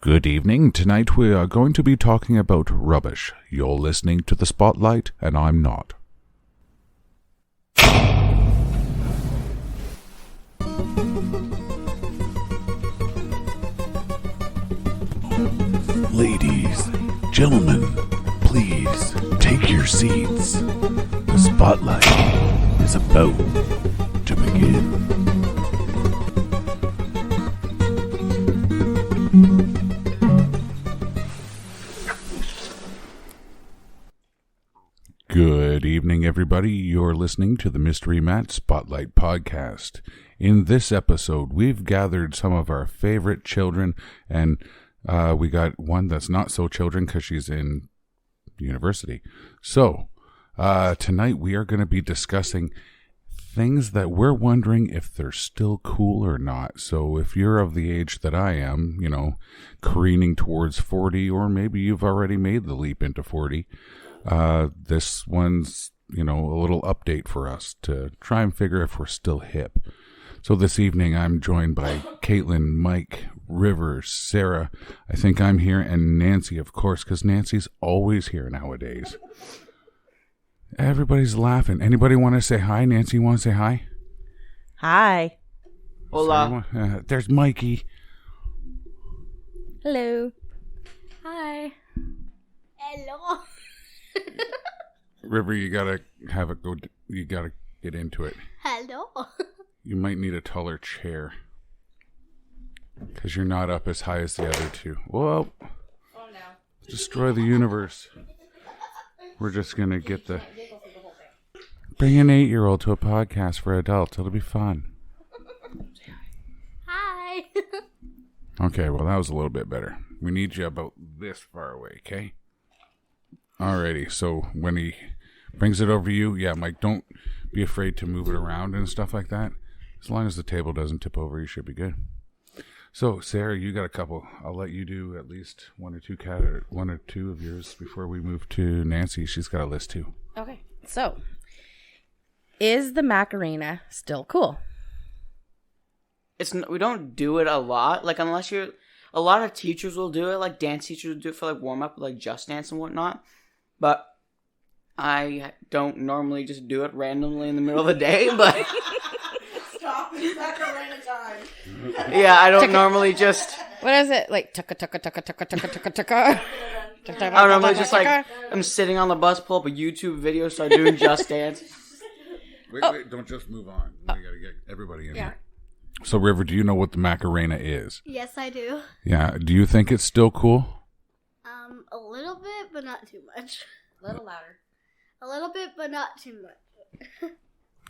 Good evening. Tonight we are going to be talking about rubbish. You're listening to The Spotlight, and I'm not. Ladies, gentlemen, please take your seats. The Spotlight is about to begin. Good evening, everybody. You're listening to the Mystery Matt Spotlight Podcast. In this episode, we've gathered some of our favorite children, and we got one that's not so children because she's in university. So, tonight we are going to be discussing things that we're wondering if they're still cool or not. So if you're of the age that I am, careening towards 40, or maybe you've already made the leap into 40, this one's, a little update for us to try and figure if we're still hip. So this evening I'm joined by Caitlin, Mike, River, Sarah, I think I'm here, and Nancy, of course, because Nancy's always here nowadays. Everybody's laughing. Anybody want to say hi? Nancy, you want to say hi? Hi. Hola. There's Mikey. Hello. Hi. Hello. River, you gotta have it go. You gotta get into it. Hello. You might need a taller chair because you're not up as high as the other two. Whoa! Oh no! Destroy the universe. We're just gonna get the. Bring an 8-year-old to a podcast for adults. It'll be fun. Hi. Okay, well that was a little bit better. We need you about this far away, okay? Alrighty, so when he brings it over to you, yeah, Mike, don't be afraid to move it around and stuff like that. As long as the table doesn't tip over, you should be good. So, Sarah, you got a couple. I'll let you do at least one or two of yours before we move to Nancy. She's got a list too. Okay, so is the Macarena still cool? We don't do it a lot, unless you're. A lot of teachers will do it, dance teachers will do it for warm up, Just Dance and whatnot. But I don't normally just do it randomly in the middle of the day, but... Stop, it's Macarena time. Yeah, I don't normally just... What is it? Tucka, tucka, tucka, tucka, tucka, tucka, tucka. I don't normally just, I'm sitting on the bus, pull up a YouTube video, start doing Just Dance. Wait, don't just move on. We gotta get everybody in here. So, River, do you know what the Macarena is? Yes, I do. Yeah, do you think it's still cool? A little bit, but not too much. A little louder. A little bit, but not too much.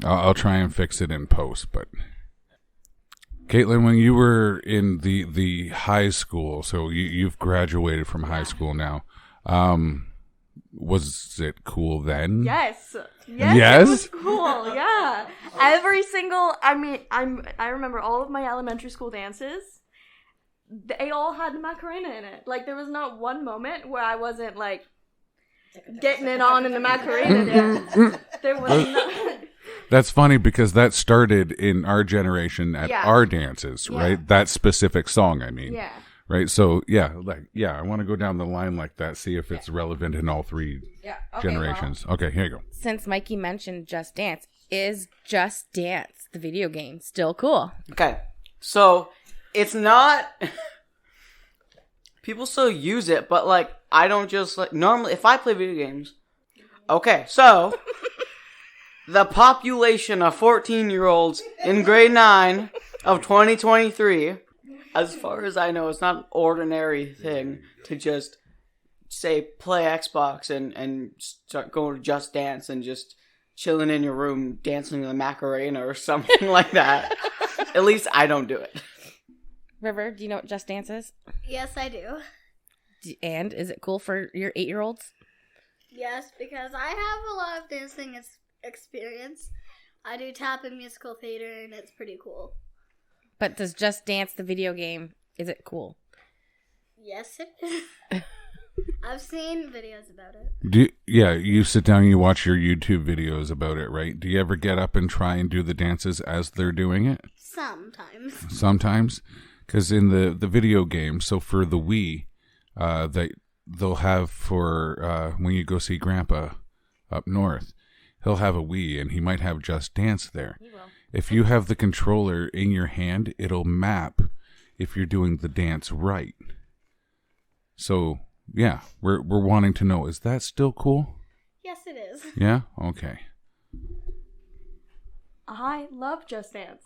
I'll try and fix it in post, but... Caitlin, when you were in the high school, so you've graduated from high school now, was it cool then? Yes. Yes? It was cool, yeah. I remember all of my elementary school dances. They all had the Macarena in it. There was not one moment where I wasn't, getting it on in the Macarena dance. There was not... That's funny because that started in our generation at our dances, right? Yeah. That specific song, I mean. Yeah. Right? So, I want to go down the line like that, see if it's relevant in all three generations. Okay, here you go. Since Mikey mentioned Just Dance, is Just Dance, the video game, still cool? Okay, so it's not... People still use it, but, I don't just, normally, if I play video games... Okay, so... The population of 14-year-olds in grade 9 of 2023, as far as I know, it's not an ordinary thing to just, say, play Xbox and start going to Just Dance and just chilling in your room dancing the Macarena or something like that. At least I don't do it. River, do you know what Just Dance is? Yes, I do. And is it cool for your 8-year-olds? Yes, because I have a lot of dancing experience. I do tap and musical theater, and it's pretty cool. But does Just Dance, the video game, is it cool? Yes, it is. I've seen videos about it. You sit down and you watch your YouTube videos about it, right? Do you ever get up and try and do the dances as they're doing it? Sometimes. Sometimes? Because in the video game, so for the Wii, they'll have for when you go see Grandpa up north, he'll have a Wii and he might have Just Dance there. He will. If you have the controller in your hand, it'll map if you're doing the dance right. So yeah, we're wanting to know, is that still cool? Yes, it is. Yeah? Okay. I love Just Dance.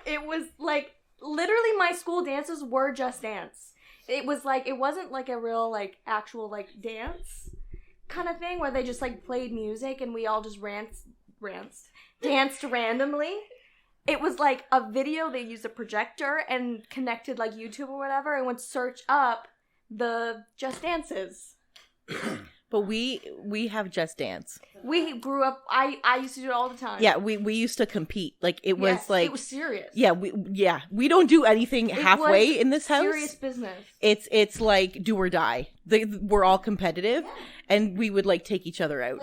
It was like literally my school dances were Just Dance. It was like it wasn't like a real like actual like dance kind of thing where they just like played music and we all just danced randomly. It was like a video. They used a projector and connected like YouTube or whatever and would search up the Just Dances. But we have Just Dance. We grew up. I used to do it all the time. Yeah, we used to compete. Like it was Yes, like it was serious. Yeah, we don't do anything It halfway was in this house. Serious business. It's like do or die. We're all competitive, and we would like take each other out.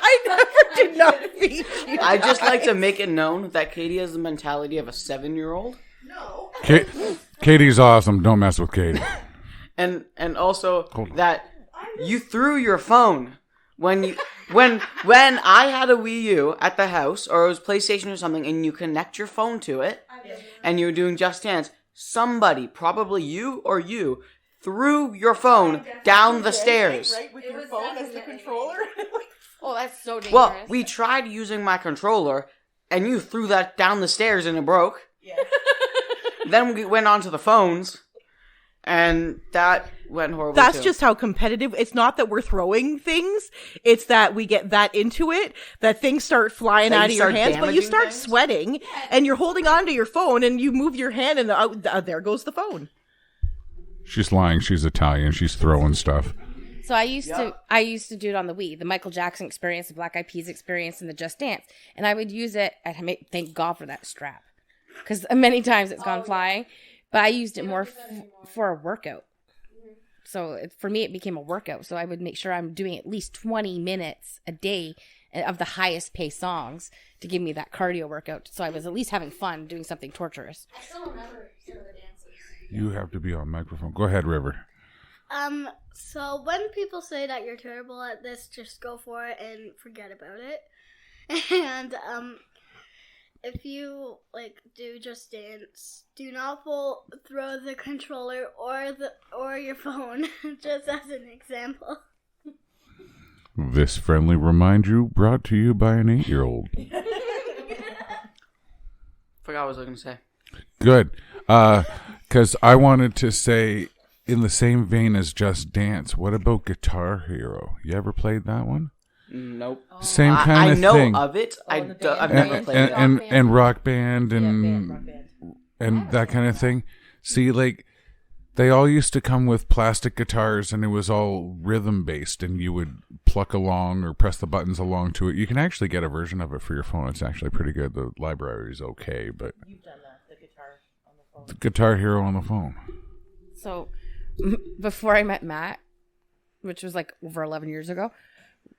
I never did not feed you. I just like to make it known that Katie has the mentality of a 7-year-old. Katie's awesome. Don't mess with Katie. And also Hold on. that you threw your phone when I had a Wii U at the house or it was PlayStation or something, and you connect your phone to it, and you were doing Just Dance. Somebody, probably you, threw your phone down the stairs. Right, with your phone as the controller. Oh, that's so dangerous. Well, we tried using my controller, and you threw that down the stairs and it broke. Yeah. Then we went on to the phones, and that went horribly. That's too. just how competitive. It's not that we're throwing things. It's that we get that into it, that things start flying That out you of your start hands, but you damaging start things? sweating, and you're holding on to your phone, and you move your hand, and there goes the phone. She's lying. She's Italian. She's throwing stuff. So I used to do it on the Wii, the Michael Jackson experience, the Black Eyed Peas experience, and the Just Dance. And I would use it. Thank God for that strap, because many times it's gone flying. But I used it more for a workout. So for me, it became a workout. So I would make sure I'm doing at least 20 minutes a day of the highest paced songs to give me that cardio workout. So I was at least having fun doing something torturous. I still remember some of the dances. You have to be on microphone. Go ahead, River. So when people say that you're terrible at this, just go for it and forget about it. And, if you, do Just Dance, do not throw the controller or your phone, just as an example. This friendly reminder brought to you by an 8-year-old. Forgot what I was going to say. Good. Because I wanted to say, in the same vein as Just Dance, what about Guitar Hero? You ever played that one? Nope. Same kind I of know thing. of it. I've band. never played it. And Rock Band and Rock Band. and that kind of thing. See, they all used to come with plastic guitars, and it was all rhythm based, and you would pluck along or press the buttons along to it. You can actually get a version of it for your phone. It's actually pretty good. The library is okay, but You've done the guitar on the phone. the Guitar Hero on the phone. So before I met Matt, which was over 11 years ago,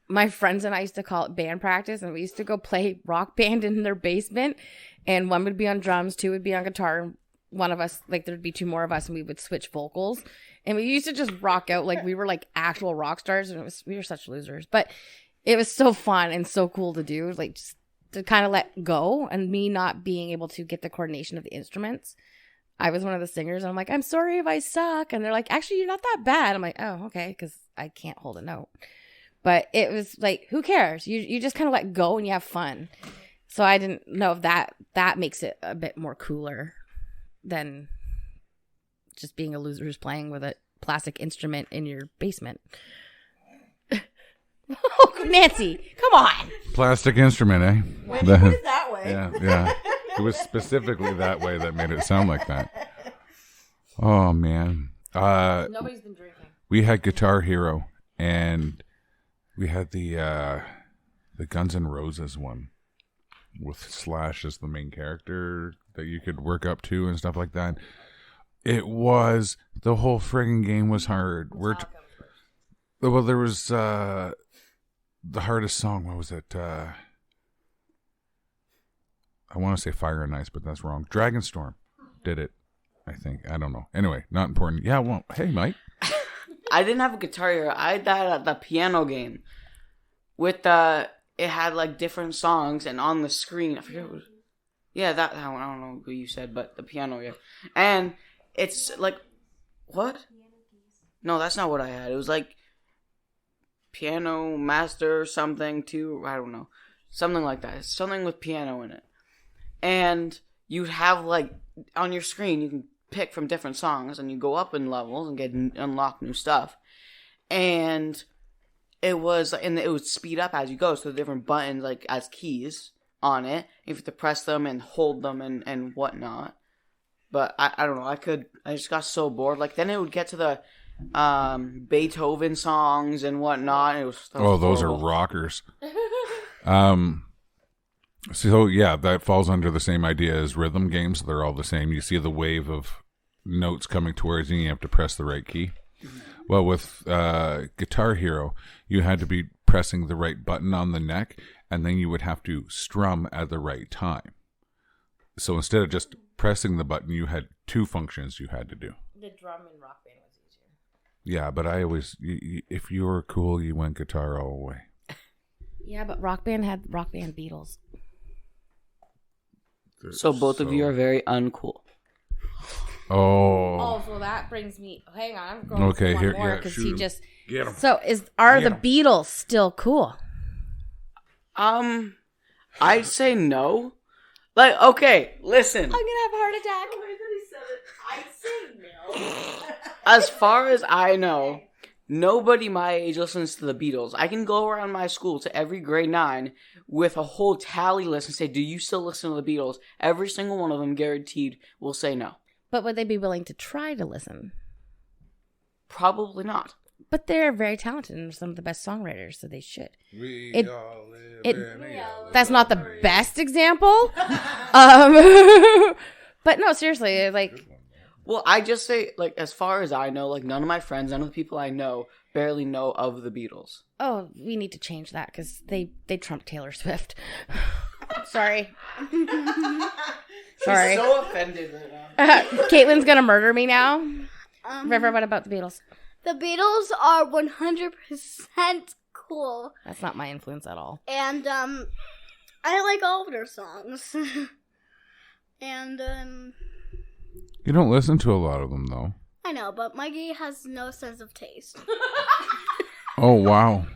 my friends and I used to call it band practice, and we used to go play Rock Band in their basement, and one would be on drums, two would be on guitar, and one of us, there'd be two more of us, and we would switch vocals, and we used to just rock out like we were actual rock stars, and we were such losers, but it was so fun and so cool to do, just to kind of let go, and me not being able to get the coordination of the instruments. I was one of the singers, and I'm like, I'm sorry if I suck, and they're like, actually, you're not that bad. I'm like, oh, okay, because I can't hold a note. But it was who cares? You just kind of let go and you have fun. So I didn't know if that makes it a bit more cooler than just being a loser who's playing with a plastic instrument in your basement. Oh, Nancy, come on. Plastic instrument, eh? When you put it that way. Yeah. It was specifically that way that made it sound like that. Oh, man. Nobody's been drinking. We had Guitar Hero, and we had the Guns N' Roses one with Slash as the main character that you could work up to and stuff like that. It was, the whole friggin' game was hard. Well, there was the hardest song. What was it? I want to say Fire and Ice, but that's wrong. Dragonstorm did it, I think. I don't know. Anyway, not important. Yeah, well, hey, Mike. I didn't have a Guitar Hero. I had that at the piano game. With it had like different songs, and on the screen, I forget what it was. Yeah, that one. I don't know who you said, but the piano, yeah. And it's like, what? No, that's not what I had. It was like Piano Master something too. I don't know. Something like that. It's something with piano in it. And you'd have like, on your screen, you can pick from different songs, and you go up in levels and unlock new stuff. And it would speed up as you go, so the different buttons like as keys on it. You have to press them and hold them and whatnot. But I don't know, I just got so bored. Like then it would get to the Beethoven songs and whatnot. It was those are rockers. So yeah, that falls under the same idea as rhythm games. They're all the same. You see the wave of notes coming towards you, and you have to press the right key. Well, with Guitar Hero, you had to be pressing the right button on the neck, and then you would have to strum at the right time. So instead of just pressing the button, you had two functions you had to do. The drum in Rock Band was easier. Yeah, but I always, if you were cool, you went guitar all the way. Yeah, but Rock Band had Rock Band Beatles. So both of you are very uncool. Oh, so that brings me. Hang on, I'm going okay, for one here, more yeah, because shoot he 'em. just. Get 'em. So are Get the 'em. Beatles still cool? I'd say no. Like, okay, listen. I'm gonna have a heart attack. As far as I know, nobody my age listens to the Beatles. I can go around my school to every grade 9 with a whole tally list and say, do you still listen to the Beatles? Every single one of them, guaranteed, will say no. But would they be willing to try to listen? Probably not. But they're very talented and some of the best songwriters, so they should. We all live it- That's not the best example. But no, seriously, like, Well, I just say, like, as far as I know, like, none of my friends, none of the people I know barely know of the Beatles. oh, we need to change that because they trump Taylor Swift. Sorry. Sorry. So offended right now. Caitlin's gonna murder me now. River, what about the Beatles? The Beatles are 100% cool, That's not my influence at all. and I like all of their songs. And You don't listen to a lot of them, though. I know, but Mikey has no sense of taste. Oh, wow.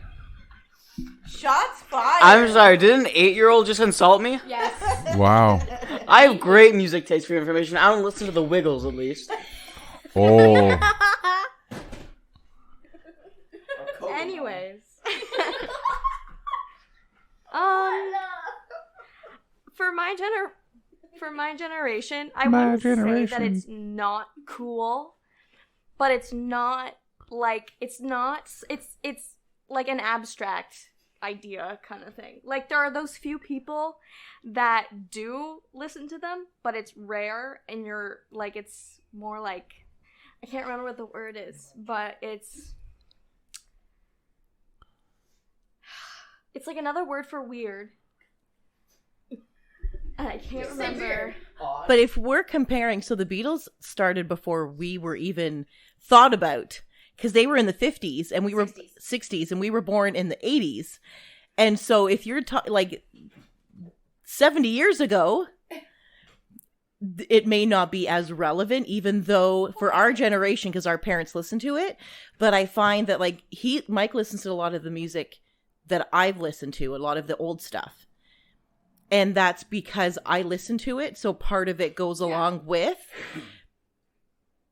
Shots fired. I'm sorry, did an 8-year-old just insult me? Yes. Wow. I have great music taste for your information. I don't listen to the Wiggles, at least. Oh. Anyways. For my generation, I wouldn't say that it's not cool, but it's not like it's like an abstract idea kind of thing. Like there are those few people that do listen to them, but it's rare, and you're like it's more like I can't remember what the word is, but it's like another word for weird. And I can't remember. But if we're comparing, so the Beatles started before we were even thought about, because they were in the 50s and we were 60s and we were born in the 80s. And so if you're like 70 years ago, it may not be as relevant, even though for our generation, because our parents listened to it. But I find that like Mike listens to a lot of the music that I've listened to, a lot of the old stuff. And that's because I listen to it, so part of it goes along with.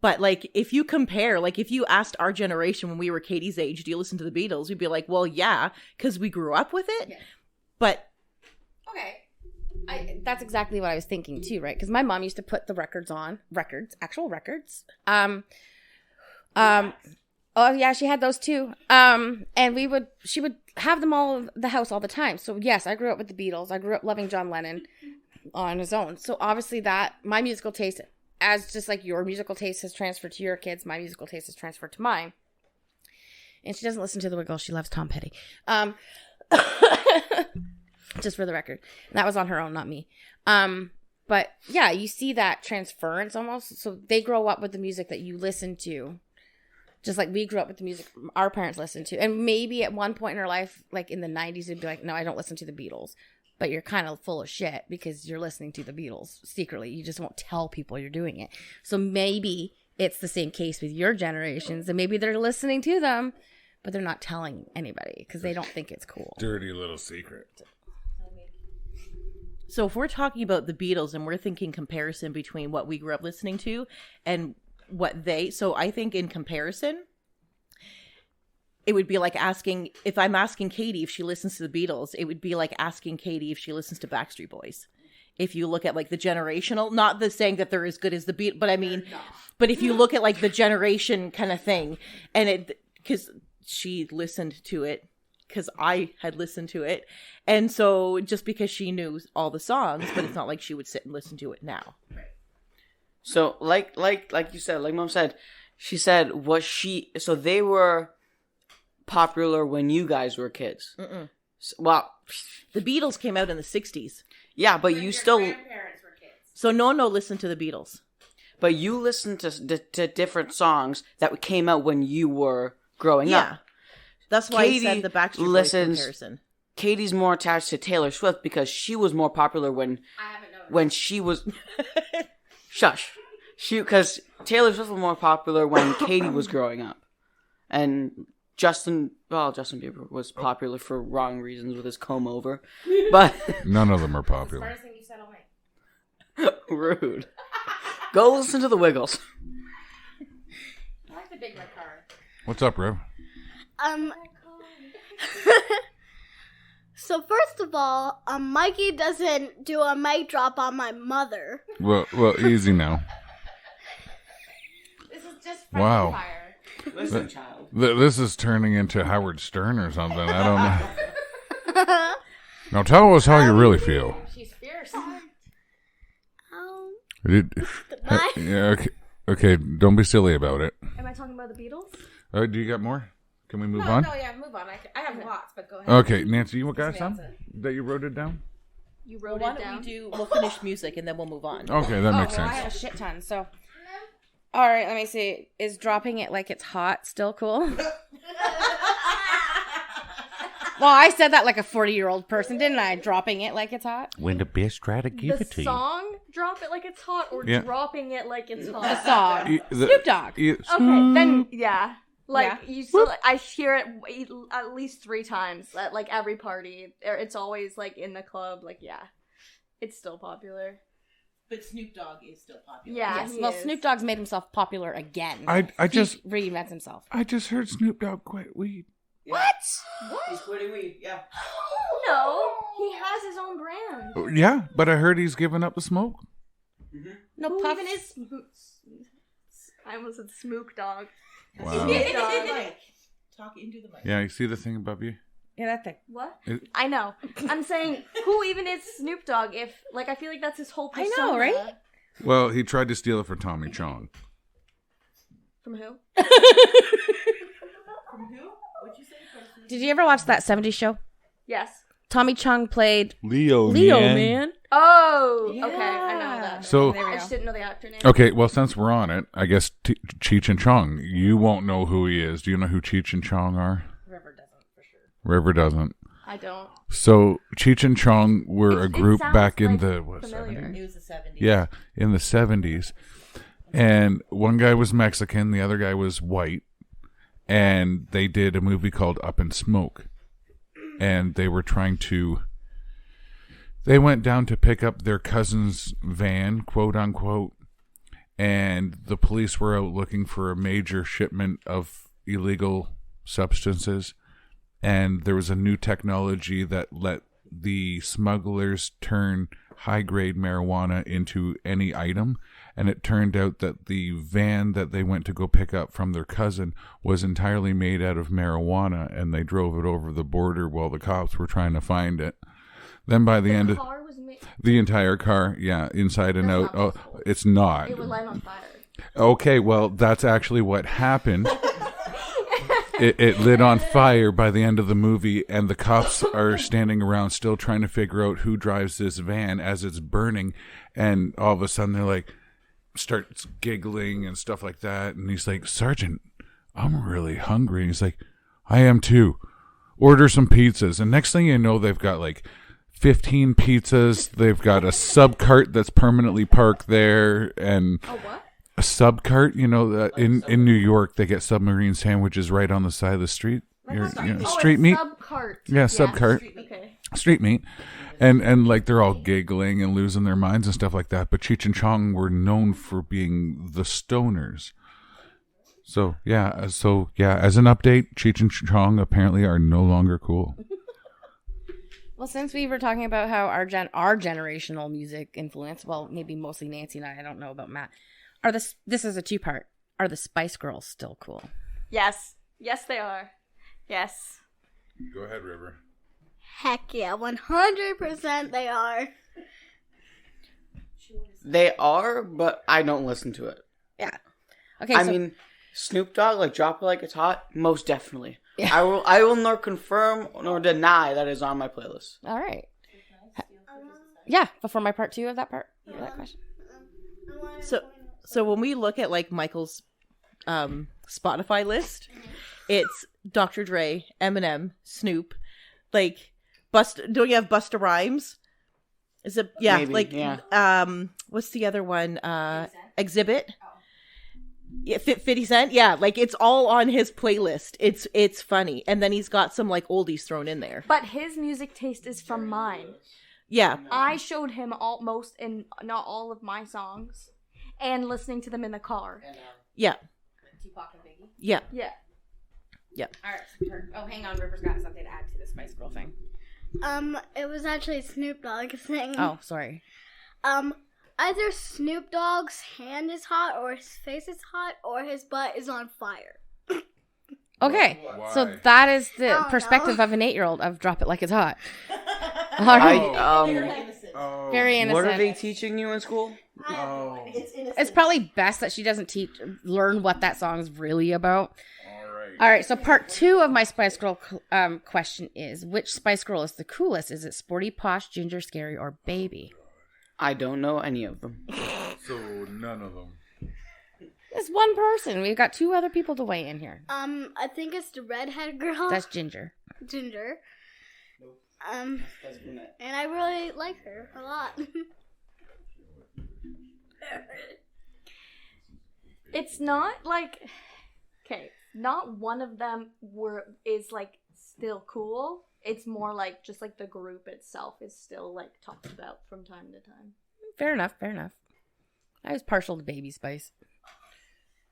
But, like, if you compare, like, if you asked our generation when we were Katie's age, do you listen to the Beatles? We'd be like, well, yeah, because we grew up with it. Yeah. But... Okay. That's exactly what I was thinking, too, right? Because my mom used to put the records on. Actual records. Oh, yeah, she had those, too. And she would have them all in the house all the time. So, yes, I grew up with the Beatles. I grew up loving John Lennon on his own. So, obviously, my musical taste, as just like your musical taste has transferred to your kids, my musical taste has transferred to mine. And she doesn't listen to the Wiggles. She loves Tom Petty. just for the record. And that was on her own, not me. But yeah, you see that transference almost. So they grow up with the music that you listen to, just like we grew up with the music our parents listened to. And maybe at one point in our life, like in the 90s, it'd be like, no, I don't listen to the Beatles. But you're kind of full of shit because you're listening to the Beatles secretly. You just won't tell people you're doing it. So maybe it's the same case with your generations, and maybe they're listening to them, but they're not telling anybody because they don't think it's cool. Dirty little secret. So if we're talking about the Beatles and we're thinking comparison between what we grew up listening to and what they, so I think in comparison, it would be like asking, if I'm asking Katie if she listens to the Beatles, it would be like asking Katie if she listens to Backstreet Boys. If you look at like the generational, not the saying that they're as good as the Beatles, but I mean, but if you look at like the generation kind of thing, and it, because she listened to it, because I had listened to it, and so just because she knew all the songs, but it's not like she would sit and listen to it now. So like you said, like Mom said, she said so they were popular when you guys were kids. So, well, The Beatles came out in the 60s. yeah, but you still, So no listened to the Beatles. but you listened to different songs that came out when you were growing Yeah. up. That's why Katie I said the Backstreet Boys listens- comparison. Katie's more attached to Taylor Swift because she was more popular when she was. Shush. Because Taylor Swift was more popular when Katie was growing up, and Justin Bieber was popular for wrong reasons with his comb over, but None of them are popular. First thing you said all night. rude. Go listen to the Wiggles. I like the big red car. What's up, Rev? So first of all, Mikey doesn't do a mic drop on my mother. Well, easy now. This is just Wow. fire. Listen, child. This is turning into Howard Stern or something. I don't know. Now tell us how you really feel. She's fierce. Yeah, okay, don't be silly about it. Am I talking about the Beatles? Do you got more? Can we move on? No, yeah, move on. I have lots, but go ahead. Okay, Nancy, you got some that you wrote it down? You wrote Why it down. don't we'll finish music and then we'll move on. Okay, that makes I sense. have a shit ton. So, all right, let me see. Is dropping it like it's hot still cool? Well, I said that like a 40-year-old person, didn't I? Dropping it like it's hot. When the best try to give The song "Drop It Like It's Hot" or Yeah. dropping it like it's hot? The song. Snoop Dogg. Okay, then yeah. Like Yeah. you still, I hear it at least 3 times at like every party. It's always like in the club. Like yeah, it's still popular. But Snoop Dogg is still popular. Yeah, Yes. he Well, is. Snoop Dogg's made himself popular again. I He just reinvents himself. heard Snoop Dogg quit weed. What? He's quitting weed, yeah. No, he has his own brand. Yeah, but I heard he's given up the smoke. No, Who Puff. even is? I almost said Smook Dog. Wow. Snoop Dogg. Talk into the mic. Yeah, you see the thing above you? Yeah, that thing. What? It- I know. I'm saying, who even is Snoop Dogg? If like, I feel like that's his whole I persona. know, right? Well, he tried to steal it for Tommy Chong. From who? From who? What'd you say? Did you ever watch that 70s show? Yes. Tommy Chung played Leo, man. Oh, Yeah. okay. I know that. So, There we I go. just didn't know the actor name. okay, well, since we're on it, I guess Cheech and Chong, you won't know who he is. Do you know who Cheech and Chong are? River doesn't, for sure. River doesn't. I don't. So, Cheech and Chong were a It group sounds, back in like, the what, familiar. 70s? It was the 70s. Yeah, in the 70s. And one guy was Mexican, the other guy was white. And they did a movie called Up in Smoke. And they were trying to... They went down to pick up their cousin's van, quote unquote. And the police were out looking for a major shipment of illegal substances. And there was a new technology that let the smugglers turn high-grade marijuana into any item. And it turned out that the van that they went to go pick up from their cousin was entirely made out of marijuana, and they drove it over the border while the cops were trying to find it. Then by the end of car was made. the entire car, yeah, inside and out. That's not Oh, possible. it's not. It would light on fire. Okay, well, that's actually what happened. it lit on fire by the end of the movie, and the cops are standing around still trying to figure out who drives this van as it's burning, and all of a sudden they're like, starts giggling and stuff like that, and he's like, Sergeant, I'm really hungry. And he's like, I am too. Order some pizzas. And next thing you know, they've got like 15 pizzas. They've got a sub cart that's permanently parked there, and a sub cart. You know, in New York, they get submarine sandwiches right on the side of the street. Street meat. Sub-cart. Yeah, sub cart. Okay. Street meat. And like they're all giggling and losing their minds and stuff like that. But Cheech and Chong were known for being the stoners. So yeah, as an update, Cheech and Chong apparently are no longer cool. Well, since we were talking about how our generational music influence, well, maybe mostly Nancy and I don't know about Matt. This is a two-part. Are the Spice Girls still cool? Yes. Yes, they are. Yes. Go ahead, River. Heck yeah, 100% they are. They are, but I don't listen to it. Yeah. Okay. I mean, Snoop Dogg, like Drop It Like It's Hot, most definitely. Yeah. I will nor confirm nor deny that is on my playlist. All right. Yeah, before my part 2 of that question. So when we look at like Michael's Spotify list, it's Dr. Dre, Eminem, Snoop, like don't you have Busta Rhymes? Is it what's the other one? Exhibit. Yeah, 50 Cent. Yeah, like it's all on his playlist. It's funny, and then he's got some like oldies thrown in there. But his music taste is from mine. Yeah, I showed him most and not all of my songs, and listening to them in the car. Yeah. Tupac and Biggie. Yeah. Yeah. Yeah. All right. Oh, hang on. River's got something to add to the Spice Girl thing. It was actually Snoop Dogg saying. Oh, sorry. Either Snoop Dogg's hand is hot, or his face is hot, or his butt is on fire. Okay, Why? so that is the Oh, perspective no. of an 8-year-old of Drop It Like It's Hot. All right. Very innocent. What are they teaching you in school? It's probably best that she doesn't learn what that song's really about. All right, so part 2 of my Spice Girl question is, which Spice Girl is the coolest? Is it Sporty, Posh, Ginger, Scary, or Baby? I don't know any of them. So none of them. It's one person. We've got 2 other people to weigh in here. I think it's the redhead girl. That's Ginger. Ginger. And I really like her a lot. It's not like, okay, not one of them is like still cool. It's more like just like the group itself is still like talked about from time to time. Fair enough. I was partial to Baby Spice.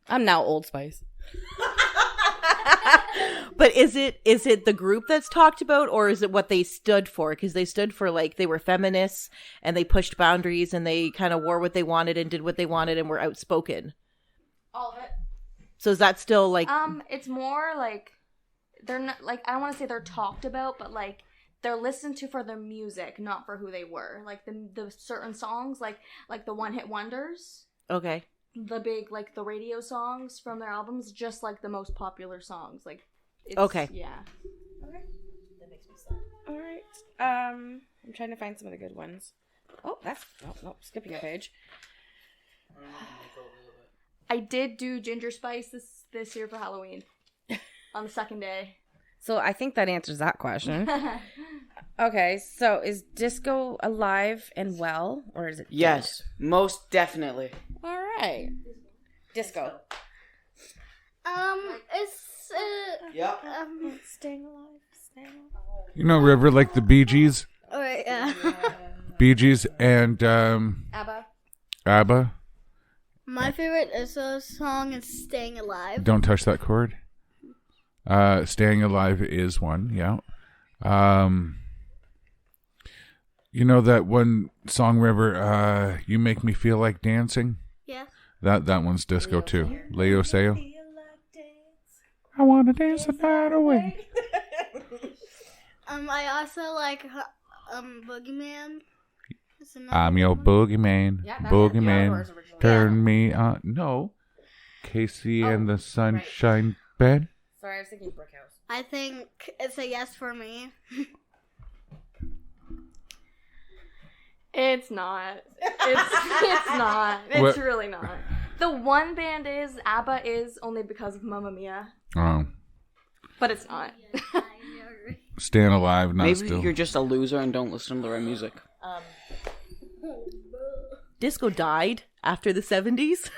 I'm now Old Spice. But is it the group that's talked about, or is it what they stood for? Because they stood for like they were feminists and they pushed boundaries and they kind of wore what they wanted and did what they wanted and were outspoken. All of it. So is that still like? It's more like they're not like, I don't want to say they're talked about, but like they're listened to for their music, not for who they were. Like the certain songs, like the one hit wonders. Okay. The big like the radio songs from their albums, just like the most popular songs. Like. Okay. Yeah. Okay. That makes me sad. All right. I'm trying to find some of the good ones. Oh, skipping a page. I did do Ginger Spice this year for Halloween on the second day. So I think that answers that question. Okay, so is disco alive and well, or is it dead? Yes, most definitely. All right. Disco. It's Yep. Staying alive. You know, River, like the Bee Gees? alright, yeah. Bee Gees and ABBA. My favorite ISO song is Staying Alive. Don't touch that chord. Staying Alive is one, yeah. You know that one song, River, You Make Me Feel Like Dancing? Yeah. That one's disco too. Leo Sayo. I want to dance the night away. I also like Boogeyman. It's another I'm your one. boogeyman. Yeah, that's Boogeyman. Outdoors original. Turn me on. No. Casey and the Sunshine Band. Sorry, I was thinking Brick House. I think it's a yes for me. It's not. It's not. It's What- really not. The one band is ABBA is only because of Mamma Mia, Oh, but it's not. Staying Alive, not Maybe still. you're just a loser and don't listen to the right music. Disco died after the 70s.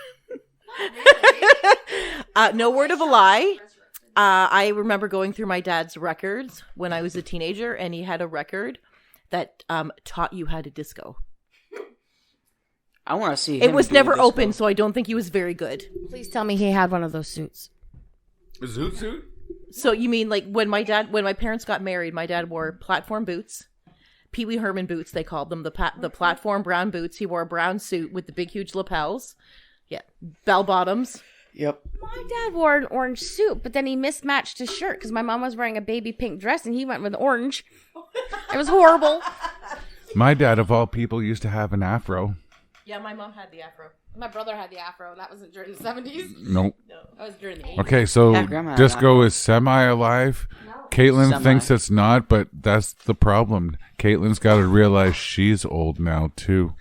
No word of a lie. I remember going through my dad's records when I was a teenager, and he had a record that taught you how to disco. I want to see. It him was do never disco. open, so I don't think he was very good. Please tell me he had one of those suits. A zoot suit? So you mean like when my parents got married, my dad wore platform boots, Pee Wee Herman boots they called them, the platform brown boots. He wore a brown suit with the big huge lapels, yeah, bell bottoms. Yep. My dad wore an orange suit, but then he mismatched his shirt because my mom was wearing a baby pink dress and he went with orange. It was horrible. My dad, of all people, used to have an afro. Yeah, my mom had the afro. My brother had the afro, and that wasn't during the 70s. Nope. That was during the 80s. Okay, so Yeah, Grandma had disco an is semi-alive. Caitlin Semi. thinks it's not, but that's the problem. Caitlin's got to realize she's old now, too.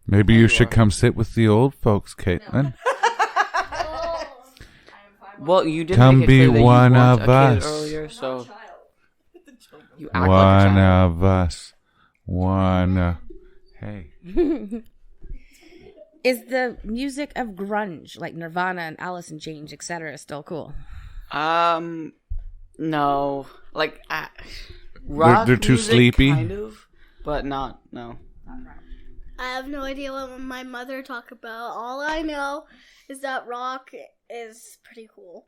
Maybe you should come sit with the old folks, Caitlin. Well, you did Come make it be clear that one you want of a us. kid earlier, so you act like a One child. of us. One. Hey. Is the music of grunge, like Nirvana and Alice in Chains, etc., still cool? No, like rock. They're too music, sleepy? kind of, but not. No. I have no idea what my mother talked about. All I know is that rock is pretty cool.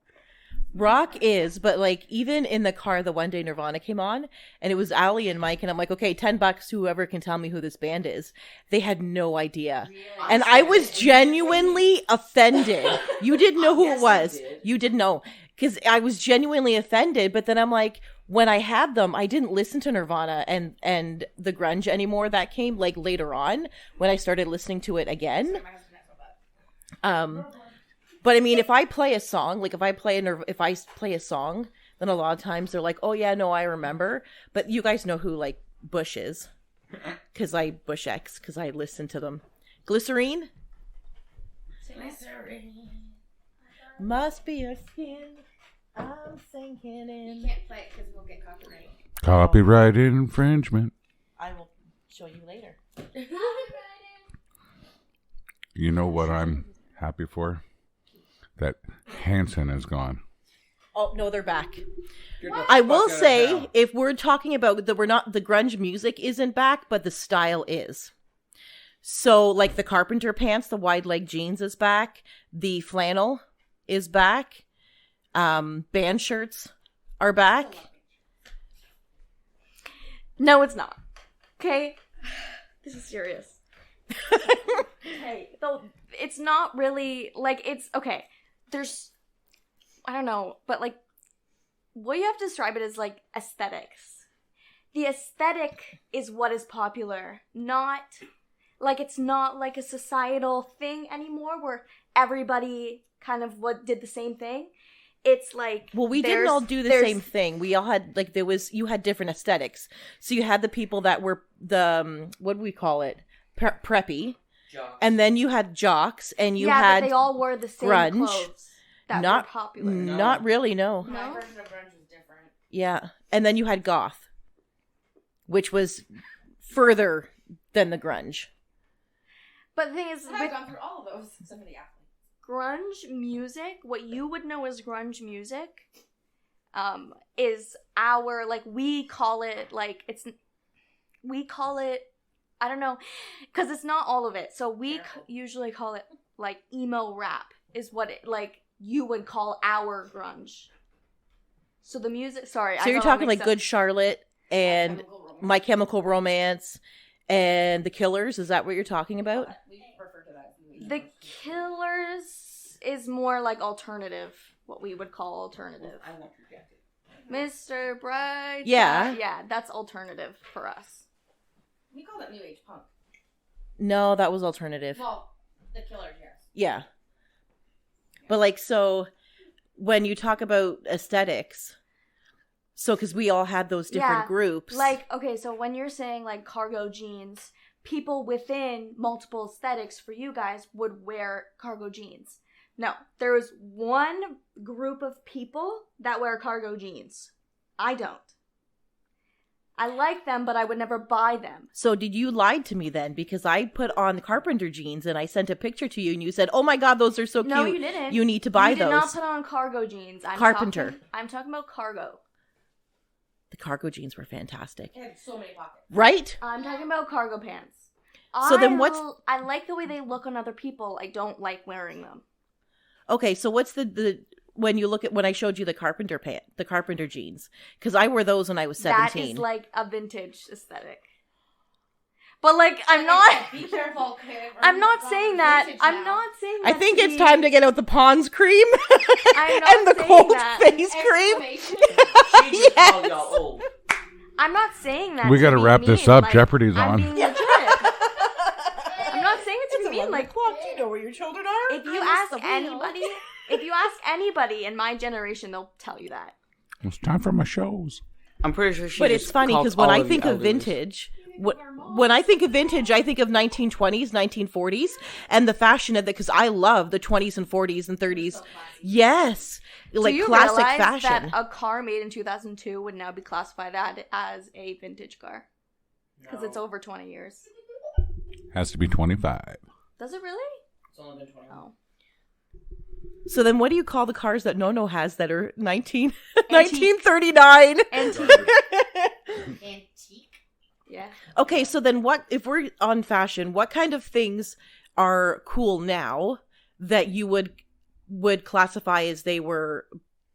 Rock is, but like even in the car, the one day Nirvana came on, and it was Ali and Mike, and I'm like, okay, $10, whoever can tell me who this band is. They had no idea, and I was genuinely offended. You didn't know who it was. You didn't know, because I was genuinely offended. But then I'm like, when I had them, I didn't listen to Nirvana and the grunge anymore. That came like later on when I started listening to it again. But I mean, if I play a song, like if I play a song, then a lot of times they're like, "Oh yeah, no, I remember." But you guys know who like Bush is, because I Bush X, because I listen to them. Glycerine. Must be a skin. I'm sinking in. Can't play it because we'll get copyright. Copyright infringement. I will show you later. You know what I'm happy for? That Hanson is gone. Oh no, they're back. I will say, if we're talking about that, we're not, the grunge music isn't back, but the style is. So, like the carpenter pants, the wide leg jeans is back. The flannel is back. Band shirts are back. No, it's not. Okay, this is serious. Okay, though it's not really like it's okay. There's, I don't know, but like, what you have to describe it as like aesthetics. The aesthetic is what is popular, not like it's not like a societal thing anymore where everybody kind of did the same thing. It's like, Well, we didn't all do the same thing. We all had like you had different aesthetics. So you had the people that were the what do we call it, preppy, and then you had jocks, and you had but they all wore the same grunge. clothes that Not- were popular. not really, no. My version of grunge is different. Yeah, and then you had goth, which was further than the grunge. But the thing is, I've with gone through all of those except for the athletes. grunge music, what you would know as grunge music, is our, like, we call it, I don't know, because it's not all of it. So we usually call it, like, emo rap is what it, like, you would call our grunge. So the music, sorry. So you're talking like Good Charlotte and My Chemical Romance and The Killers. Is that what you're talking about? We refer to that. The Killers is more like alternative, what we would call alternative. I won't forget it. Mr. Bright. Yeah. Yeah, that's alternative for us. We call that new age punk. No, that was alternative. Well, the Killers, yes. Yeah. But like, so when you talk about aesthetics, so because we all had those different groups. Like, okay, so when you're saying like cargo jeans, people within multiple aesthetics for you guys would wear cargo jeans. No, there is one group of people that wear cargo jeans. I don't. I like them, but I would never buy them. So did you lie to me then? Because I put on carpenter jeans and I sent a picture to you and you said, "Oh my God, those are so cute. No, you didn't. You need to buy you did those." not put on cargo jeans. Carpenter. I'm talking about cargo. The cargo jeans were fantastic. It had so many pockets. Right? I'm talking about cargo pants. So then what's... I like the way they look on other people. I don't like wearing them. Okay, so what's the when you look at when I showed you the carpenter jeans? Because I wore those when I was 17. That is like a vintage aesthetic. But like, I'm not. Be careful. I'm not saying that. I'm not saying that. I think it's time to get out the Pond's cream I'm not and the saying cold that. face cream. She just called y'all old. I'm not saying that. We got gotta to wrap be this mean. up. Like, Jeopardy's I'm on. being legit. I'm not saying it to be mean. Like, you know where your children are? if you ask anybody in my generation, they'll tell you that. It's time for my shows. I'm pretty sure she. But just it's funny called because when all I of you think of elders. vintage, when I think of vintage, I think of 1920s, 1940s, and the fashion of it because I love the 20s and 40s and 30s. Yes, like Do you classic realize fashion. that a car made in 2002 would now be classified as a vintage car? Because it's over 20 years. Has to be 25. Does it really? It's only been 20. Oh. So then what do you call the cars that Nono has that are 1939? Antique. Antique. Yeah. Okay, so then what, if we're on fashion, what kind of things are cool now that you would classify as they were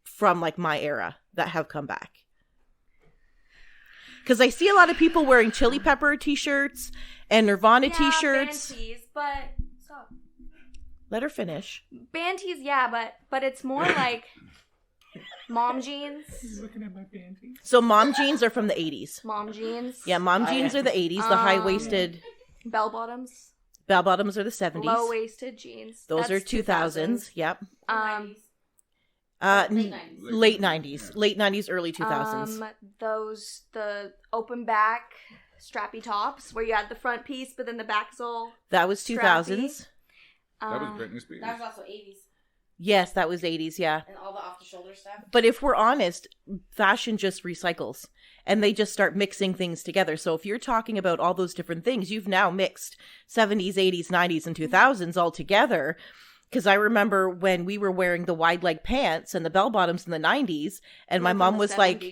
from like my era that have come back? Because I see a lot of people wearing Chili Pepper t-shirts and Nirvana t-shirts. Band tees, but stop. Let her finish. Band tees, yeah, but it's more like mom jeans. So mom jeans are from the 80s. Mom jeans. Yeah, mom jeans are the 80s. The high-waisted Bell bottoms. bell bottoms are the 70s. Low waisted jeans. Those That's are 2000s. Yep. Late 90s. Late 90s, early 2000s. Those the open back strappy tops where you had the front piece, but then the back's all. That was 2000s. Britney Spears. That was also 80s. Yes, that was 80s, yeah. And all the off-the-shoulder stuff. But if we're honest, fashion just recycles and they just start mixing things together. So if you're talking about all those different things, you've now mixed 70s, 80s, 90s, and 2000s all together. Because I remember when we were wearing the wide leg pants and the bell bottoms in the 90s, and my mom was like,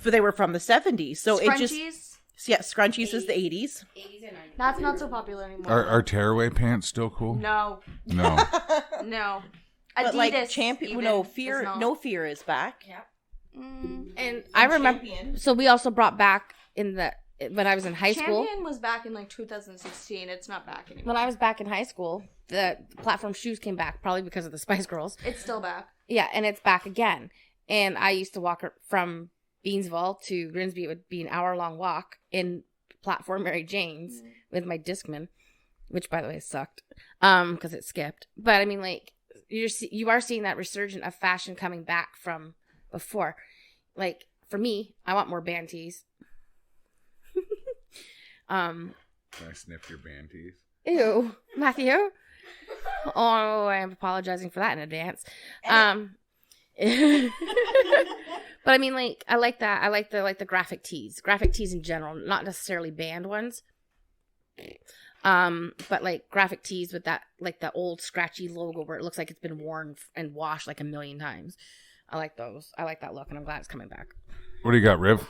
they were from the 70s. So scrunchies. it just, yeah, scrunchies is the 80s. 80s and 90s. That's not so popular anymore. Are tearaway pants still cool? No, No. no. But Adidas. like Champion, even no is fear, not. no fear is back. Yeah. Mm. And I remember. So we also brought back when I was in high school. Champion was back in like 2016. It's not back anymore. When I was back in high school, the platform shoes came back, probably because of the Spice Girls. It's still back. Yeah, and it's back again. And I used to walk from Beansville to Grimsby. It would be an hour-long walk in platform Mary Jane's with my Discman, which, by the way, sucked because it skipped. But, I mean, like, you are seeing that resurgence of fashion coming back from before. Like, for me, I want more band tees. Can I sniff your band tees? Ew, Matthew. Oh, I am apologizing for that in advance. But I mean, like, I like that. I like the graphic tees in general, not necessarily band ones. But like graphic tees with that, like the old scratchy logo where it looks like it's been worn and washed like a million times. I like those. I like that look, and I'm glad it's coming back. What do you got, Riv?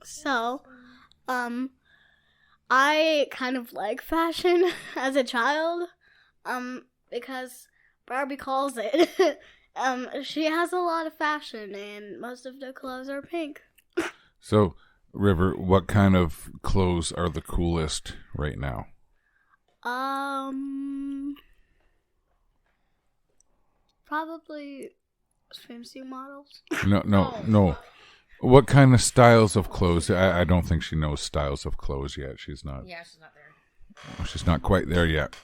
So, I kind of like fashion as a child, because Barbie calls it. She has a lot of fashion, and most of the clothes are pink. So, River, what kind of clothes are the coolest right now? Probably swimsuit models. No. What kind of styles of clothes? I don't think she knows styles of clothes yet. She's not. Yeah, she's not there. She's not quite there yet.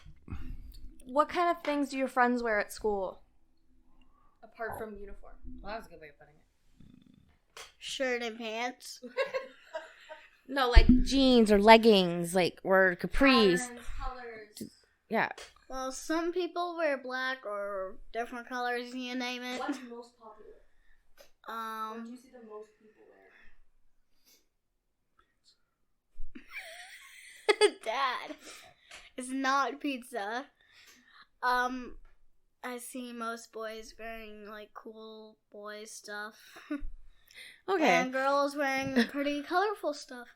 what kind of things do your friends wear at school? Apart from uniform. Well, that was a good way of putting it. Shirt and pants. No, like jeans or leggings, like or capris. Patterns, colors. Yeah. Well, some people wear black or different colors, you name it. What's most popular? What do you see the most people wear? Dad, it's not pizza. I see most boys wearing like cool boy stuff. Okay. And girls wearing pretty colorful stuff.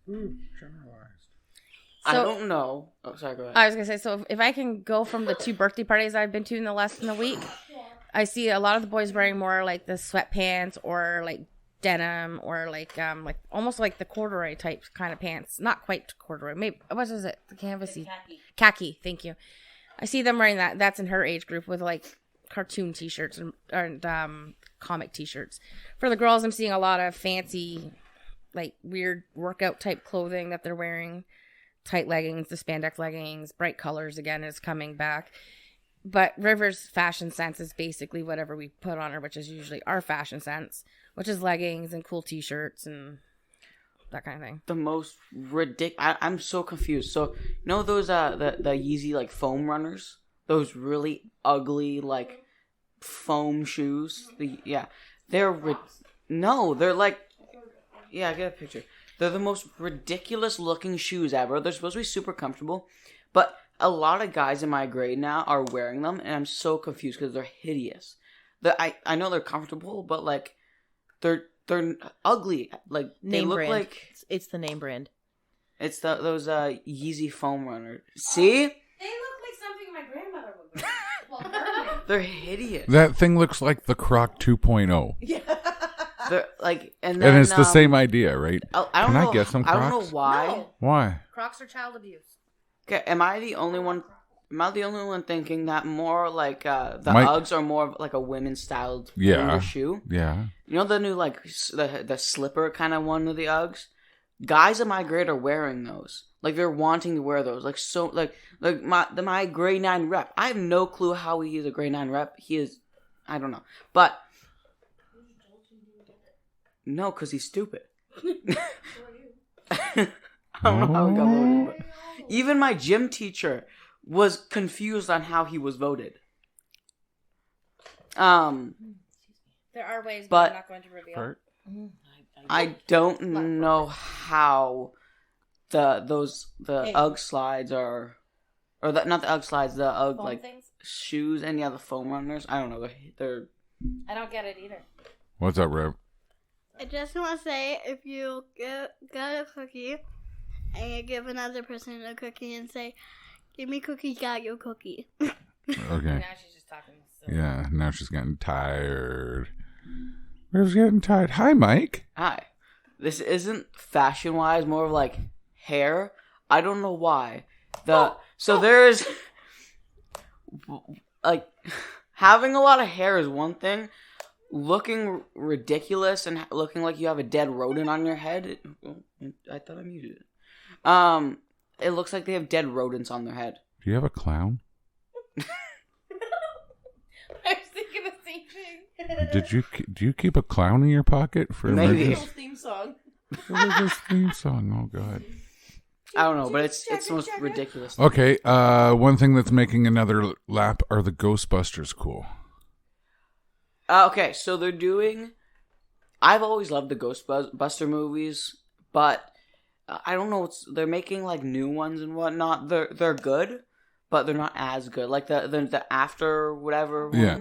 Generalized. I So- don't know. Oh, sorry, go ahead. I was gonna say, so if I can go from the 2 birthday parties I've been to in the less than a week, I see a lot of the boys wearing more like the sweatpants or like denim or like almost like the corduroy type kind of pants. Not quite corduroy. Maybe what is it? The canvasy khaki. Thank you. I see them wearing that. That's in her age group with like cartoon T-shirts and comic T-shirts. For the girls, I'm seeing a lot of fancy, like weird workout type clothing that they're wearing. Tight leggings, the spandex leggings, bright colors again is coming back. But River's fashion sense is basically whatever we put on her, which is usually our fashion sense, which is leggings and cool T-shirts and that kind of thing. The most ridiculous. I'm so confused. So you know those the Yeezy like foam runners, those really ugly like foam shoes. They're no, they're like I get a picture. They're the most ridiculous looking shoes ever. They're supposed to be super comfortable, but a lot of guys in my grade now are wearing them, and I'm so confused because they're hideous. I know they're comfortable, but like they're ugly. Like they Name look brand. like It's the name brand. it's those Yeezy foam runners. See, They look like something my grandmother would wear. they're hideous. That thing looks like the Croc 2.0. They're like, and And it's the same idea, right? I don't Can know. I get some I don't know Crocs? why. No. Why? Crocs are child abuse. Okay, am I the only one? Am I the only one thinking that more like the My- Uggs are more of like a women's styled Yeah. shoe? Yeah. You know the new like the slipper kind of one of the Uggs. Guys in my grade are wearing those. Like they're wanting to wear those. Like so like my grade 9 rep. I have no clue how he is a grade 9 rep. He is, I don't know, but no, because he's stupid. I don't know how he got voted, but even my gym teacher was confused on how he was voted. There are ways, but I'm not going to reveal. Bert? I don't know how the Ugg slides are, or not the Ugg slides, the Ugg Foam like things? shoes and the foam runners. I don't know. They're I don't get it either. What's up, Rev? I just want to say, if you get a cookie and you give another person a cookie and say, "Give me cookie, got your cookie." Okay. Now she's just talking. So. Yeah, now she's getting tired. Rev's getting tired. Hi, Mike. hi. This isn't fashion wise, more of like hair. I don't know why. So there's like having a lot of hair is one thing. Looking ridiculous and looking like you have a dead rodent on your head. I thought I muted it. It looks like they have dead rodents on their head. Do you have a clown? I was thinking the same thing. Do you keep a clown in your pocket for Maybe. emergency? Theme song. What is this theme song? Oh God. I don't know, but it's the most ridiculous. Okay. One thing that's making another lap are the Ghostbusters cool. Okay, so they're doing. I've always loved the Ghostbuster movies, but I don't know. They're making like new ones and whatnot. They're good, but they're not as good. Like the after whatever. One. Yeah.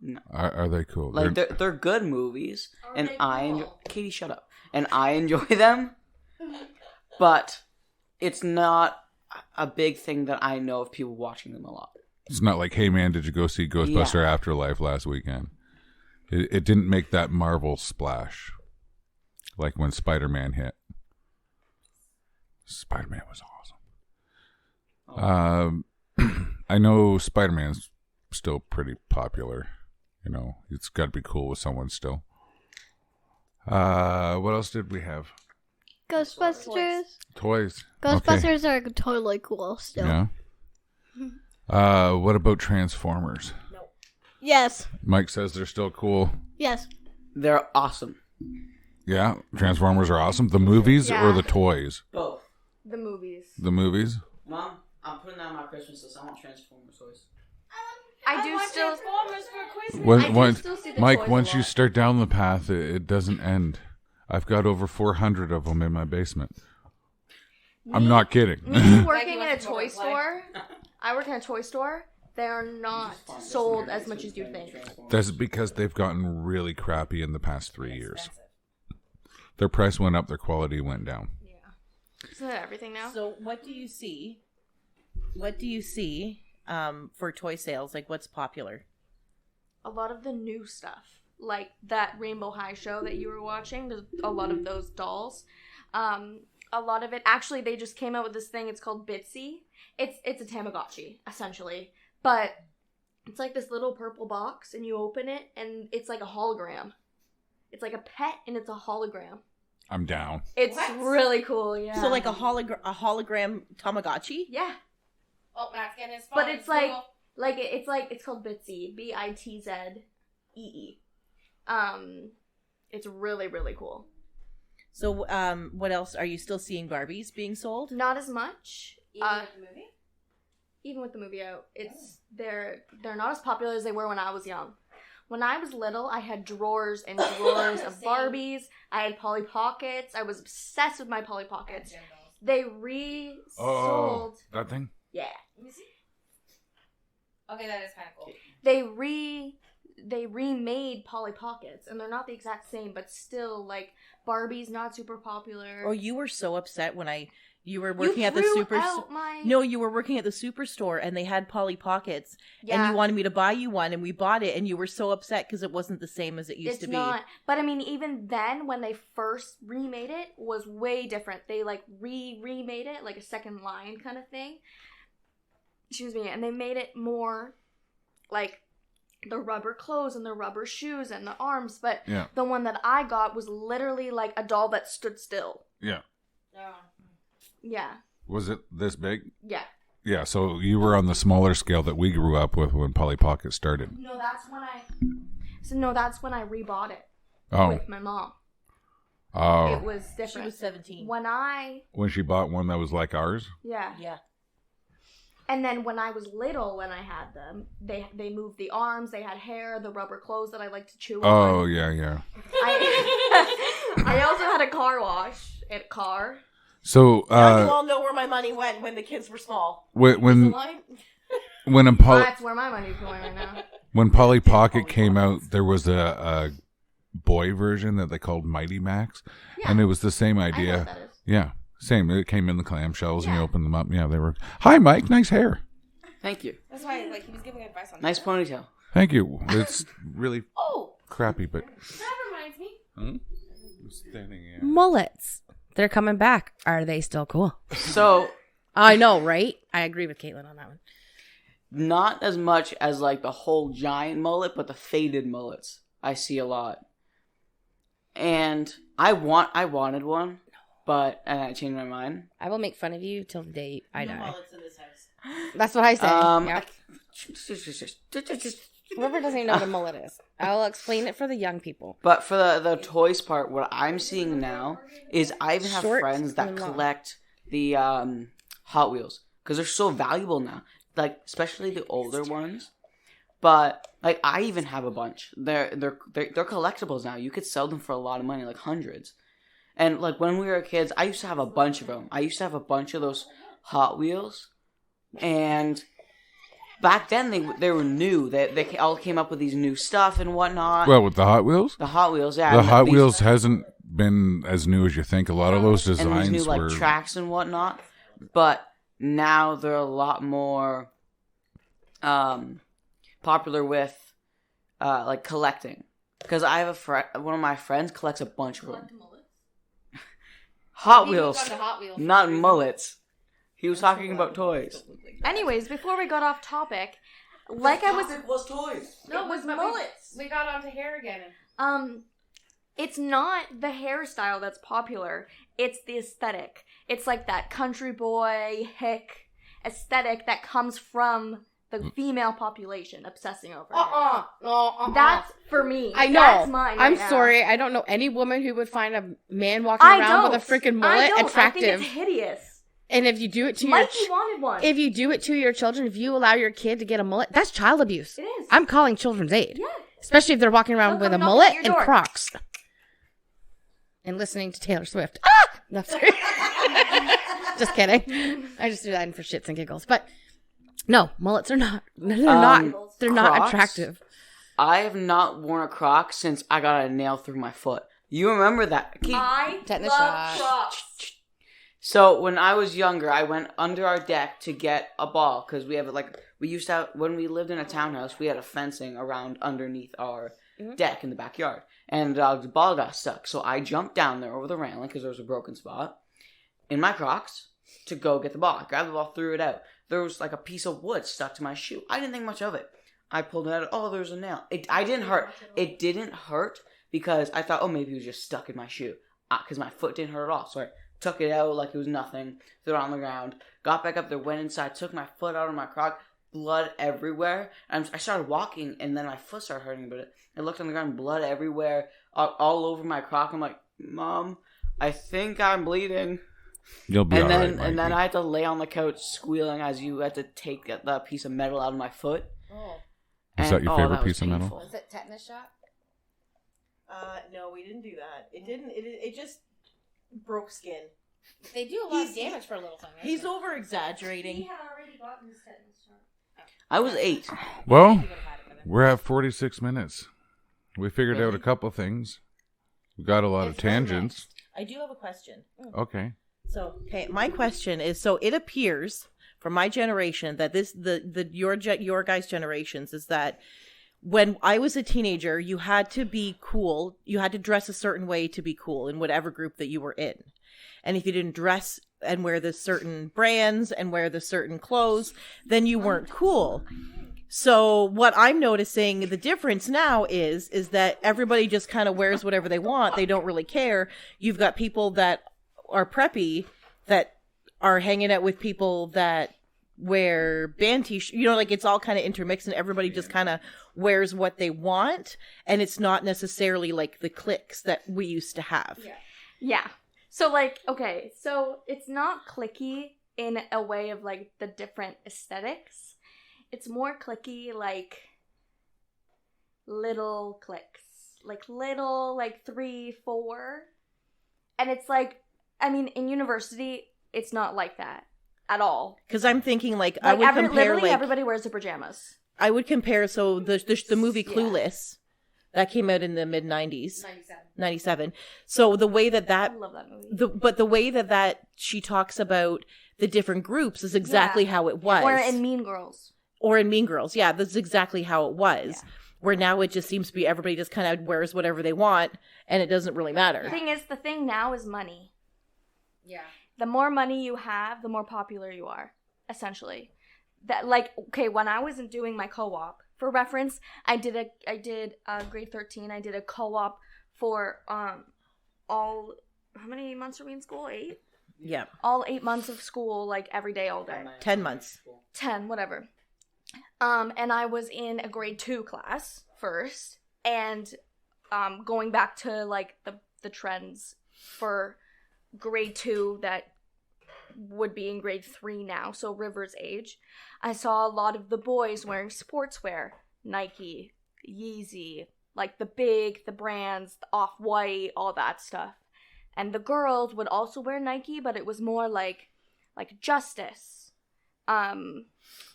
No. Are they cool? Like they're good movies, and I enjoy. Katie, shut up. And I enjoy them, but it's not a big thing that I know of people watching them a lot. It's not like, hey man, did you go see Ghostbuster Afterlife last weekend? It didn't make that Marvel splash like when Spider-Man hit. Spider-Man was awesome. I know Spider-Man's still pretty popular. You know, it's got to be cool with someone still. What else did we have? Ghostbusters. Toys. Ghostbusters are totally cool still. Yeah. What about Transformers? Yes. Mike says they're still cool. Yes. They're awesome. Yeah, Transformers are awesome. The movies Yeah. or the toys? Both. The movies. The movies. Mom, I'm putting that on my Christmas list. I want Transformers toys. I do still. Transformers for Christmas. When, I do when- still see the Mike, toys a once you lot. start down the path, it doesn't end. I've got over 400 of them in my basement. I'm not kidding. Me working in a toy store. I work in a toy store. They are not sold as much as you think. That's because they've gotten really crappy in the past 3 years. Their price went up, their quality went down. Isn't that everything now? So what do you see? What do you see for toy sales? Like what's popular? A lot of the new stuff, like that Rainbow High show that you were watching. There's a lot of those dolls. A lot of it. Actually, they just came out with this thing. It's called Bitsy. It's a Tamagotchi essentially, but it's like this little purple box, and you open it, and it's like a hologram. It's like a pet, and it's a hologram. I'm down. It's really cool. Yeah. So like a hologram Tamagotchi? yeah. Oh, Matt's getting his phone. But it's it's called Bitsy, Bitzee. It's really, really cool. So what else? Are you still seeing Barbies being sold? Not as much. Even with the movie? Even with the movie out, they're not as popular as they were when I was young. When I was little, I had drawers and drawers of Barbies. I had Polly Pockets. I was obsessed with my Polly Pockets. They re-sold. That thing? Yeah. Let me see. Okay, that is kind of cool. They remade Polly Pockets, and they're not the exact same, but still, like, Barbie's not super popular. Oh, you were so upset when you were working at the threw super. out my... No, you were working at the superstore, and they had Polly Pockets, Yeah. and you wanted me to buy you one, and we bought it, and you were so upset because it wasn't the same as it used to be. It's not. But I mean, even then, when they first remade it, was way different. They like remade it, like a second line kind of thing. Excuse me. And they made it more like the rubber clothes and the rubber shoes and the arms. But Yeah. the one that I got was literally like a doll that stood still. Yeah. Oh. Yeah. Was it this big? Yeah. Yeah, so you were on the smaller scale that we grew up with when Polly Pocket started. No, that's when I rebought it Oh. with my mom. Oh. It was She different. was 17. When she bought one that was like ours? Yeah. Yeah. And then when I was little, when I had them, they moved the arms, they had hair, the rubber clothes that I like to chew Oh, on. yeah. I also had a car wash at a car. So, Now you all know where my money went when the kids were small. when That's where my money's going right now. when Polly Pocket came out, there was a boy version that they called Mighty Max, Yeah. and it was the same I know idea. what that is. Yeah, same. It came in the clamshells, and you Yeah. opened them up. Yeah, they were. Hi, Mike. Nice hair. Thank you. That's why, like, he was giving advice on Nice that. ponytail. Thank you. It's really Oh, crappy, but that reminds me. I'm standing. Yeah. Mullets. They're coming back. Are they still cool? So, I know, right? I agree with Caitlin on that one. not as much as like the whole giant mullet, but the faded mullets I see a lot. And I wanted one, but and I changed my mind. I will make fun of you till the day I die. Mullets in this house. That's what I say. Yep. I- Whoever doesn't even know what a mullet is, I'll explain it for the young people. But for the toys part, what I'm seeing now is I even have Short friends that and long. collect the Hot Wheels because they're so valuable now. Like especially the older ones. But like I even have a bunch. They're collectibles now. You could sell them for a lot of money, like hundreds. And like when we were kids, I used to have a bunch of them. I used to have a bunch of those Hot Wheels, and back then they were new. They all came up with these new stuff and whatnot. Well, with the Hot Wheels, The Hot Wheels, yeah. the and Hot these- Wheels hasn't been as new as you think. A lot of those and designs these new like were. tracks and whatnot. But now they're a lot more popular with like collecting. Because I have one of my friends collects a bunch of them. Hot Wheels, not mullets. He was talking about toys. Anyways, before we got off topic, like I was was toys. no, it was mullets. We got onto hair again. it's not the hairstyle that's popular. It's the aesthetic. It's like that country boy hick aesthetic that comes from the female population obsessing over it. That's for me. I know. That's mine. I'm right now. sorry. I don't know any woman who would find a man walking around with a freaking mullet attractive. I think it's hideous. And if you do it to Mikey wanted one. if you do it to your children, if you allow your kid to get a mullet, that's child abuse. It is. I'm calling children's aid. Yeah. Especially if they're walking around They'll with a come knocking mullet at your and door. Crocs. And listening to Taylor Swift. Ah! No, sorry. Just kidding. I just do that in for shits and giggles. But no, mullets are not. They're not Crocs? attractive. I have not worn a Croc since I got a nail through my foot. You remember that? I Tetanus love shot. Crocs. So when I was younger, I went under our deck to get a ball because we have we used to have, when we lived in a townhouse, we had a fencing around underneath our deck in the backyard, and the ball got stuck. So I jumped down there over the railing because there was a broken spot in my Crocs to go get the ball. I grabbed the ball, threw it out. There was like a piece of wood stuck to my shoe. I didn't think much of it. I pulled it out. Oh, there's a nail. I didn't hurt. It didn't hurt because I thought, oh, maybe it was just stuck in my shoe because my foot didn't hurt at all. So I took it out like it was nothing, threw it on the ground, got back up there, went inside, took my foot out of my Croc, blood everywhere. And I started walking, and then my foot started hurting, but I looked on the ground, blood everywhere, all over my Croc. I'm like, Mom, I think I'm bleeding. You'll be And all then right, and then Mikey. I had to lay on the couch squealing as you had to take that piece of metal out of my foot. Oh. Is that your favorite was piece of metal? painful. Was it tetanus shot? No, we didn't do that. It didn't. It just broke skin. They do a lot of damage for a little thing. Right? He's over exaggerating. had already gotten his tetanus shot. I was 8. Well, we're at 46 minutes. We figured out a couple things. We got a lot of tangents. I do have a question. Okay. So, okay, my question is: so it appears from my generation that your guys' generations is that when I was a teenager, you had to be cool. You had to dress a certain way to be cool in whatever group that you were in. And if you didn't dress and wear the certain brands and wear the certain clothes, then you weren't cool. So what I'm noticing the difference now is that everybody just kind of wears whatever they want. They don't really care. You've got people that are preppy that are hanging out with people that wear band t-shirts. You know, like it's all kind of intermixed and everybody just kind of wears what they want. And it's not necessarily like the cliques that we used to have. Yeah. So, like, okay, so it's not cliquey in a way of, like, the different aesthetics. It's more cliquey, like, little cliques. Like, little, like, 3, 4. And it's like, I mean, in university, it's not like that at all. Because I'm thinking, like, I would compare, literally like... everybody wears their pajamas. I would compare, so the movie Clueless, that came out in the mid-90s. 97. So the way that I love that movie. but the way that she talks about the different groups is exactly how it was. Or in Mean Girls. Or in Mean Girls. Yeah, that's exactly how it was. Yeah. Where now it just seems to be everybody just kind of wears whatever they want and it doesn't really matter. The thing now is money. Yeah. The more money you have, the more popular you are, essentially. That, like, okay, when I wasn't doing my co-op, for reference, I did grade 13, I did a co-op for all, how many months are we in school? 8? Yeah. All 8 months of school, like every day, all day. 10 months. 10, whatever. And I was in a grade 2 class first, and going back to like the trends for grade 2 that would be in grade 3 now, so River's age, I saw a lot of the boys wearing sportswear, Nike, Yeezy, like the brands, the Off-White, all that stuff. And the girls would also wear Nike, but it was more like Justice,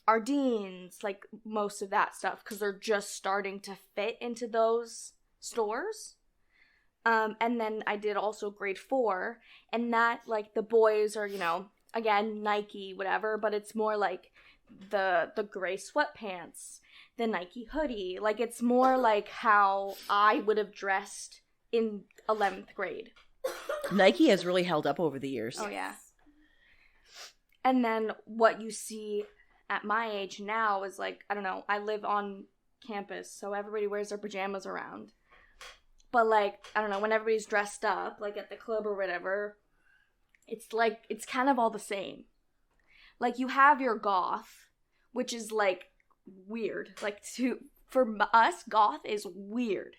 Ardeen's, like most of that stuff, because they're just starting to fit into those stores. And then I did also grade 4, and that, like, the boys are, you know, again, Nike, whatever, but it's more like the gray sweatpants, the Nike hoodie. Like, it's more like how I would have dressed in 11th grade. Nike has really held up over the years. Oh, yeah. And then what you see at my age now is, like, I don't know, I live on campus, so everybody wears their pajamas around. But like, I don't know, when everybody's dressed up, like at the club or whatever, it's like, it's kind of all the same. Like, you have your goth, which is like weird. Like, for us, goth is weird.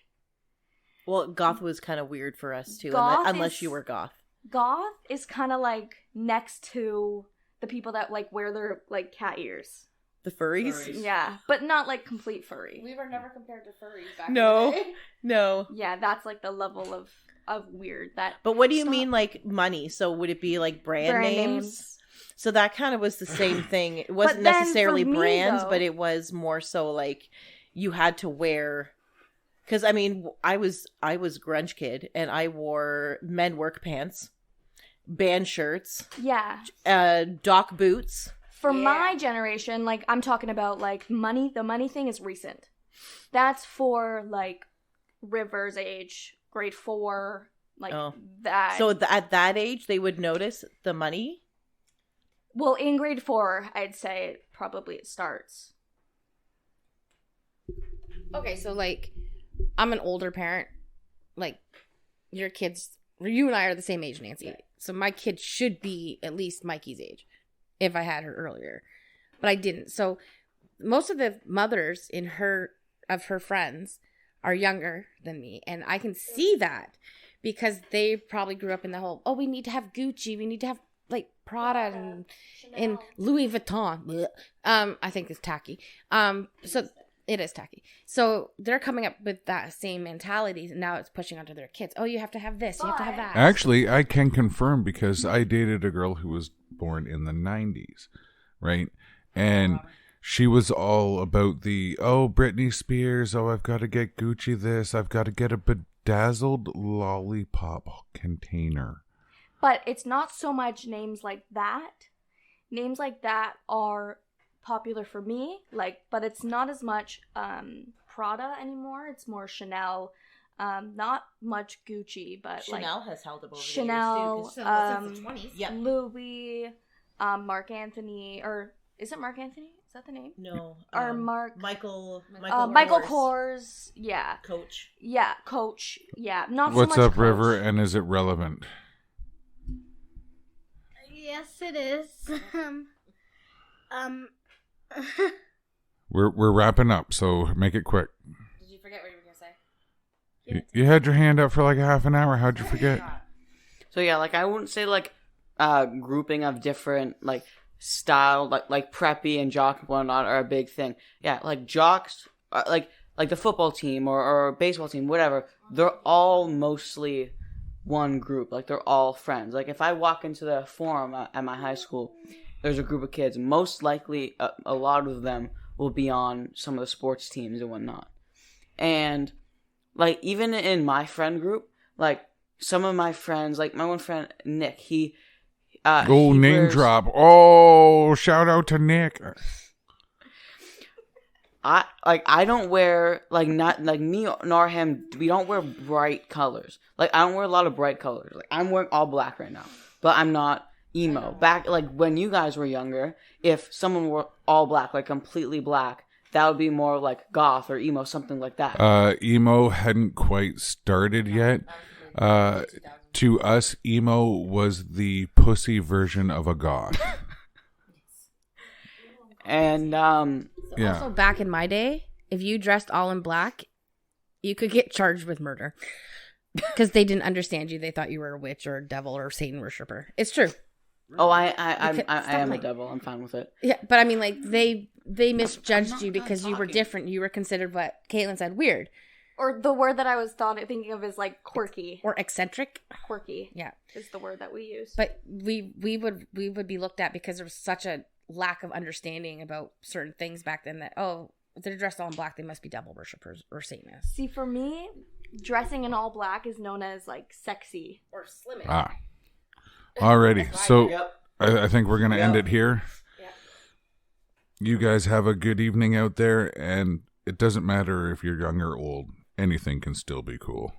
Well, goth was kind of weird for us too, Goth unless is- you were goth. Goth is kind of like next to the people that like wear their like cat ears. The furries? Furries. Yeah, but not like complete furry. We were never compared to furries back No. in the day. No. Yeah, that's like the level of weird that. But what do you Stop. mean, like, money? So would it be like brand names? So that kind of was the same thing. It wasn't then for necessarily me, brands, though- but it was more so like you had to wear. Because I mean, I was grunge kid, and I wore men work pants, band shirts, Yeah. dock boots. For my generation, like I'm talking about like money, the money thing is recent. That's for like River's age, grade 4, like Oh. that. So at that age, they would notice the money. well, in grade 4, I'd say it starts. Okay, so like, I'm an older parent. Like, you and I are the same age, Nancy. So my kid should be at least Mikey's age, if I had her earlier, but I didn't. So most of the mothers of her friends are younger than me, and I can see that because they probably grew up in the whole, oh, we need to have Gucci, we need to have like Prada and Louis Vuitton. Blech. I think it's tacky. So it is tacky. So they're coming up with that same mentality, and now it's pushing onto their kids. Oh, you have to have this, you have to have that. Actually, I can confirm because I dated a girl who was born in the 90s, right? And she was all about the, oh, Britney Spears, oh, I've got to get Gucci this, I've got to get a bedazzled lollipop container. But it's not so much names like that. Names like that are popular for me, like, but it's not as much Prada anymore. It's more Chanel. Not much Gucci, but Chanel has held up over Chanel, the years too. Since the 20s. Yep. Louis, Mark Anthony, or is it Mark Anthony? Is that the name? No. Or Mark Michael Michael Kors. Yeah. Coach. Yeah, Coach. Yeah, not What's so much up, River? Coach. And is it relevant? Yes, it is. We're wrapping up, so make it quick. Did you forget what you were going to say? You had your hand up for like a half an hour. How'd you forget? So yeah, like I wouldn't say like grouping of different like style, like preppy and jock and whatnot are a big thing. Yeah, like jocks, like the football team or baseball team, whatever. They're all mostly one group. Like they're all friends. Like if I walk into the forum at my high school, there's a group of kids. Most likely, a lot of them will be on some of the sports teams and whatnot. And like even in my friend group, like some of my friends, like my one friend Nick, he Oh, he name wears- drop. Oh, shout out to Nick. I don't wear like not like me nor him. We don't wear bright colors. Like I don't wear a lot of bright colors. Like I'm wearing all black right now, but I'm not emo. Back like when you guys were younger, if someone wore all black, like completely black, that would be more like goth or emo, something like that. Emo hadn't quite started yet. To us, emo was the pussy version of a goth. And Yeah. Also, back in my day, if you dressed all in black, you could get charged with murder. Because they didn't understand you. They thought you were a witch or a devil or a Satan worshiper. It's true. I Okay, am a stop devil. I'm fine with it. Yeah, but I mean, like, they misjudged not you because done you were talking. different. You were considered what Caitlin said, weird Or the word that I was thinking of is like quirky. or eccentric. Quirky Yeah, is the word that we use. but we would be looked at because there was such a lack of understanding about certain things back then that, oh, if they're dressed all in black, they must be devil worshippers or Satanists See, for me, dressing in all black is known as like sexy. or slimming. Ah. Alrighty. So Yep. I think we're going to end Yep. it here. Yeah. You guys have a good evening out there, and it doesn't matter if you're young or old. Anything can still be cool.